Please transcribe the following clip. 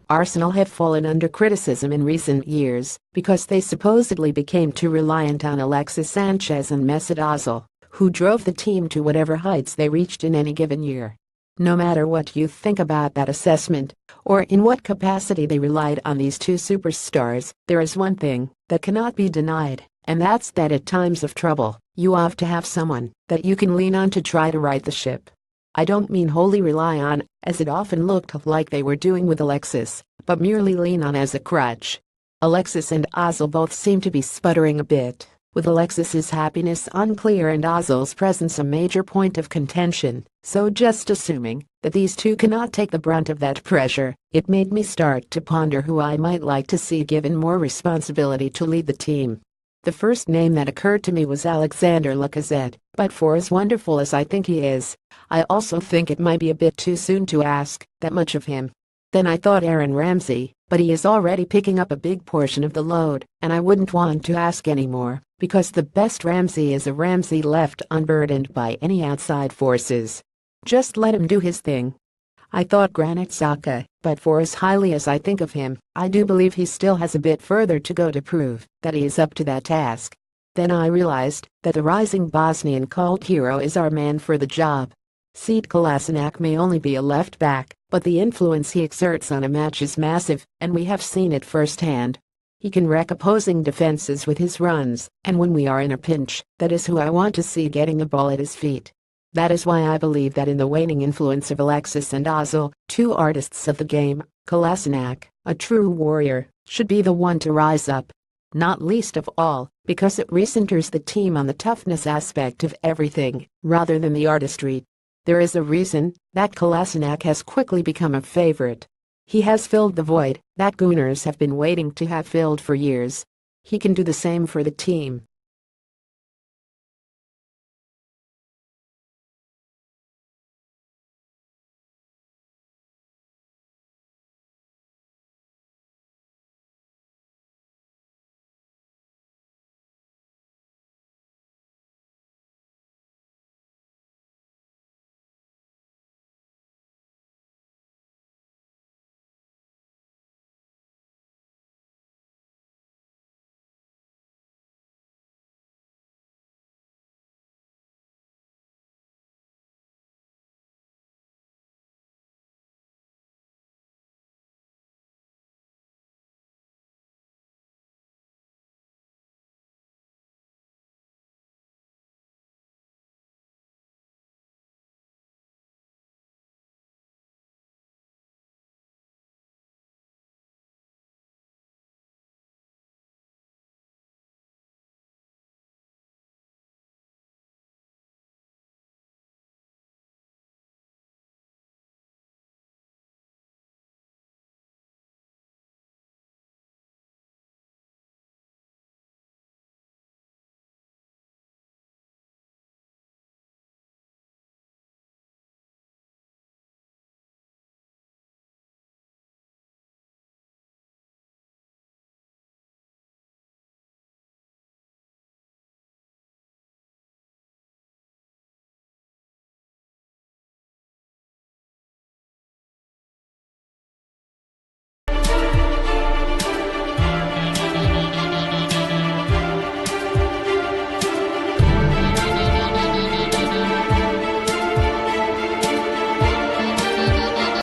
Arsenal have fallen under criticism in recent years because they supposedly became too reliant on Alexis Sanchez and Mesut Ozil, who drove the team to whatever heights they reached in any given year. No matter what you think about that assessment, or in what capacity they relied on these two superstars, there is one thing that cannot be denied, and that's that at times of trouble, you have to have someone that you can lean on to try to right the ship. I don't mean wholly rely on, as it often looked like they were doing with Alexis, but merely lean on as a crutch. Alexis and Ozil both seem to be sputtering a bit, with Alexis's happiness unclear and Ozil's presence a major point of contention, so just assuming that these two cannot take the brunt of that pressure, it made me start to ponder who I might like to see given more responsibility to lead the team. The first name that occurred to me was Alexander Lacazette, but for as wonderful as I think he is, I also think it might be a bit too soon to ask that much of him. Then I thought Aaron Ramsey, but he is already picking up a big portion of the load, and I wouldn't want to ask anymore, because the best Ramsey is a Ramsey left unburdened by any outside forces. Just let him do his thing. I thought Granit Xhaka, but for as highly as I think of him, I do believe he still has a bit further to go to prove that he is up to that task. Then I realized that the rising Bosnian cult hero is our man for the job. Sead Kolasinac may only be a left back, but the influence he exerts on a match is massive, and we have seen it firsthand. He can wreck opposing defenses with his runs, and when we are in a pinch, that is who I want to see getting the ball at his feet. That is why I believe that in the waning influence of Alexis and Ozil, two artists of the game, Kolasinac, a true warrior, should be the one to rise up. Not least of all, because it recenters the team on the toughness aspect of everything, rather than the artistry. There is a reason that Kolasinac has quickly become a favorite. He has filled the void that Gooners have been waiting to have filled for years. He can do the same for the team,